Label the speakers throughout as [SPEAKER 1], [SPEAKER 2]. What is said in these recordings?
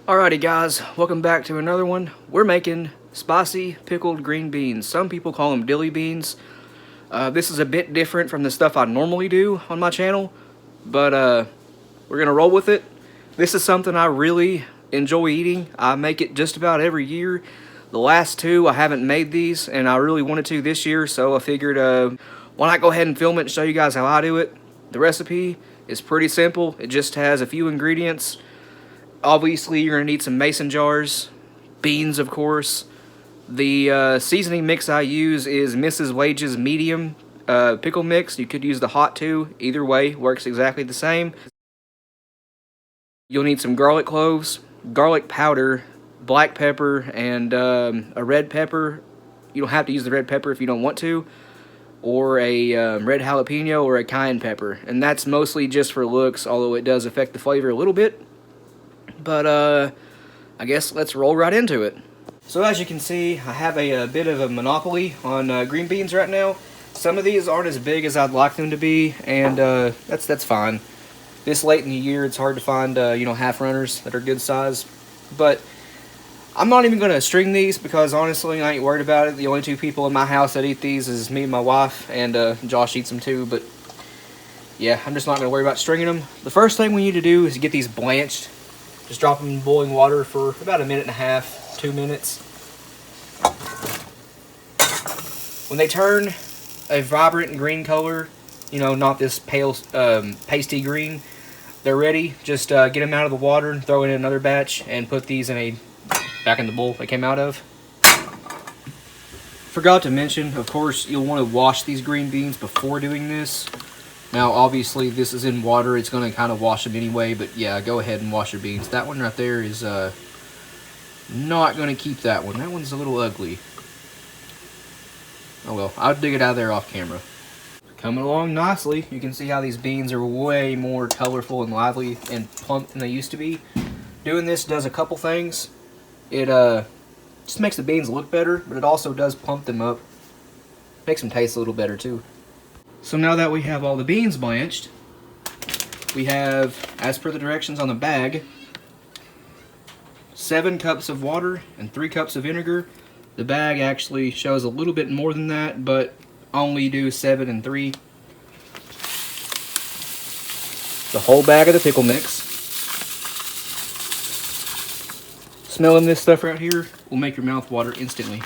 [SPEAKER 1] Alrighty guys, welcome back to another one. We're making spicy pickled green beans. Some people call them dilly beans. This is a bit different from the stuff I normally do on my channel, but we're gonna roll with it. This is something I really enjoy eating. I make it just about every year. The last two I haven't made these, and I really wanted to this year, so I figured why not go ahead and film it and show you guys how I do it. The recipe is pretty simple. It just has a few ingredients. Obviously, you're going to need some mason jars, beans, of course. The seasoning mix I use is Mrs. Wage's medium pickle mix. You could use the hot too. Either way, works exactly the same. You'll need some garlic cloves, garlic powder, black pepper, and a red pepper. You don't have to use the red pepper if you don't want to. Or a red jalapeno or a cayenne pepper. And that's mostly just for looks, although it does affect the flavor a little bit. But I guess let's roll right into it. So as you can see, I have a bit of a monopoly on green beans right now. Some of these aren't as big as I'd like them to be, and that's fine. This late in the year, it's hard to find half runners that are good size. But I'm not even going to string these because honestly, I ain't worried about it. The only two people in my house that eat these is me and my wife, and Josh eats them too. But yeah, I'm just not going to worry about stringing them. The first thing we need to do is get these blanched. Just drop them in boiling water for about a minute and a half, 2 minutes. When they turn a vibrant green color, not this pale pasty green, they're ready. Just get them out of the water and throw in another batch and put these back in the bowl they came out of. Forgot to mention, of course, you'll want to wash these green beans before doing this. Now, obviously, this is in water. It's going to kind of wash them anyway, but yeah, go ahead and wash your beans. That one right there is not going to keep that one. That one's a little ugly. Oh well, I'll dig it out of there off camera. Coming along nicely. You can see how these beans are way more colorful and lively and plump than they used to be. Doing this does a couple things. It just makes the beans look better, but it also does plump them up. Makes them taste a little better too. So now that we have all the beans blanched, we have, as per the directions on the bag, 7 cups of water and 3 cups of vinegar. The bag actually shows a little bit more than that, but only do 7 and 3. The whole bag of the pickle mix. Smelling this stuff right here will make your mouth water instantly.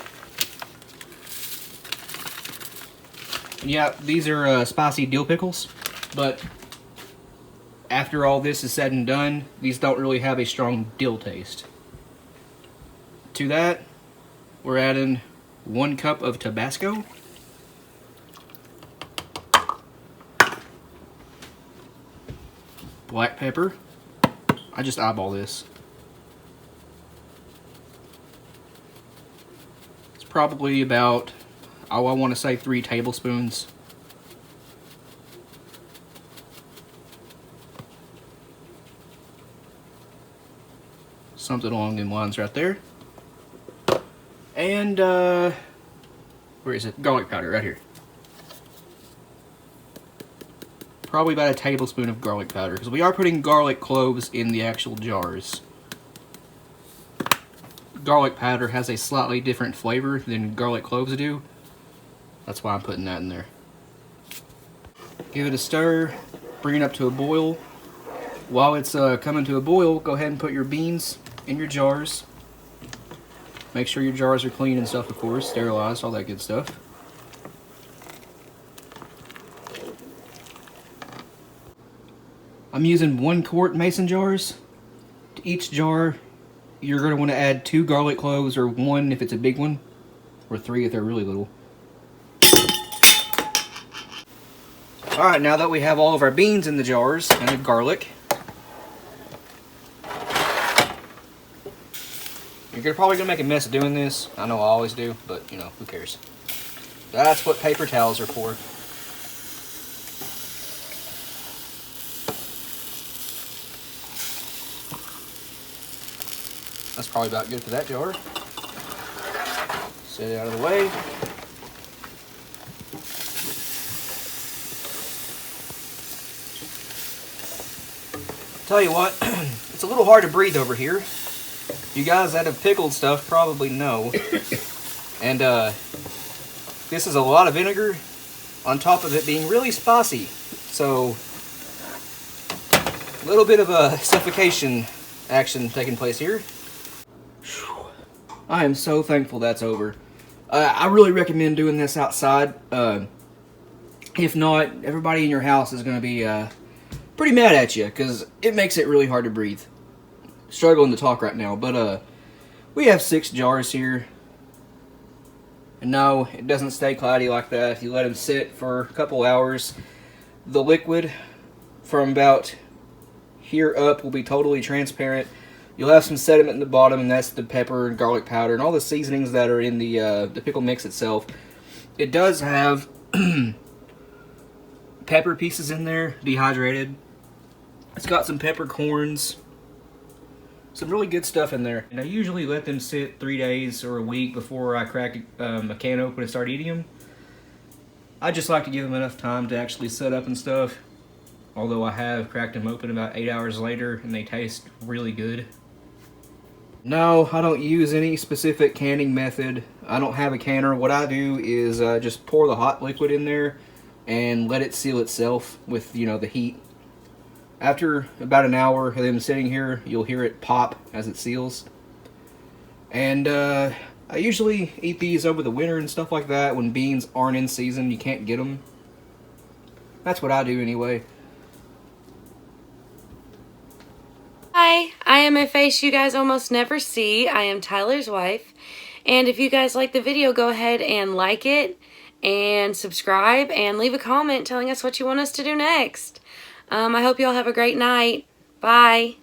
[SPEAKER 1] Yeah, these are spicy dill pickles, but after all this is said and done, these don't really have a strong dill taste. To that, we're adding 1 cup of Tabasco, black pepper. I just eyeball this. It's probably about, I want to say 3 tablespoons. Something along them lines right there. And, where is it? Garlic powder, right here. Probably about a tablespoon of garlic powder, because we are putting garlic cloves in the actual jars. Garlic powder has a slightly different flavor than garlic cloves do. That's why I'm putting that in there. Give it a stir, bring it up to a boil. While it's coming to a boil, go ahead and put your beans in your jars. Make sure your jars are clean and stuff, of course, sterilized, all that good stuff. I'm using 1 quart mason jars. To each jar, you're going to want to add 2 garlic cloves, or 1 if it's a big one, or 3 if they're really little. Alright, now that we have all of our beans in the jars and the garlic, you're probably going to make a mess of doing this. I know I always do, but who cares? That's what paper towels are for. That's probably about good for that jar. Set it out of the way. Tell you what, it's a little hard to breathe over here. You guys that have pickled stuff probably know. And this is a lot of vinegar on top of it being really spicy. So a little bit of a suffocation action taking place here. I am so thankful that's over. I really recommend doing this outside. If not, everybody in your house is going to be pretty mad at you because it makes it really hard to breathe. Struggling to talk right now, but we have 6 jars here. And no, it doesn't stay cloudy like that. If you let them sit for a couple hours, the liquid from about here up will be totally transparent. You'll have some sediment in the bottom, and that's the pepper and garlic powder and all the seasonings that are in the pickle mix itself. It does have pepper pieces in there, dehydrated. It's got some peppercorns, some really good stuff in there. And I usually let them sit 3 days or a week before I crack a can open and start eating them. I just like to give them enough time to actually set up and stuff. Although I have cracked them open about 8 hours later and they taste really good. No, I don't use any specific canning method. I don't have a canner. What I do is just pour the hot liquid in there and let it seal itself with, you know, the heat. After about an hour of them sitting here, you'll hear it pop as it seals. And I usually eat these over the winter and stuff like that when beans aren't in season, you can't get them. That's what I do anyway.
[SPEAKER 2] Hi, I am a face you guys almost never see. I am Tyler's wife. And if you guys like the video, go ahead and like it and subscribe and leave a comment telling us what you want us to do next. I hope you all have a great night. Bye.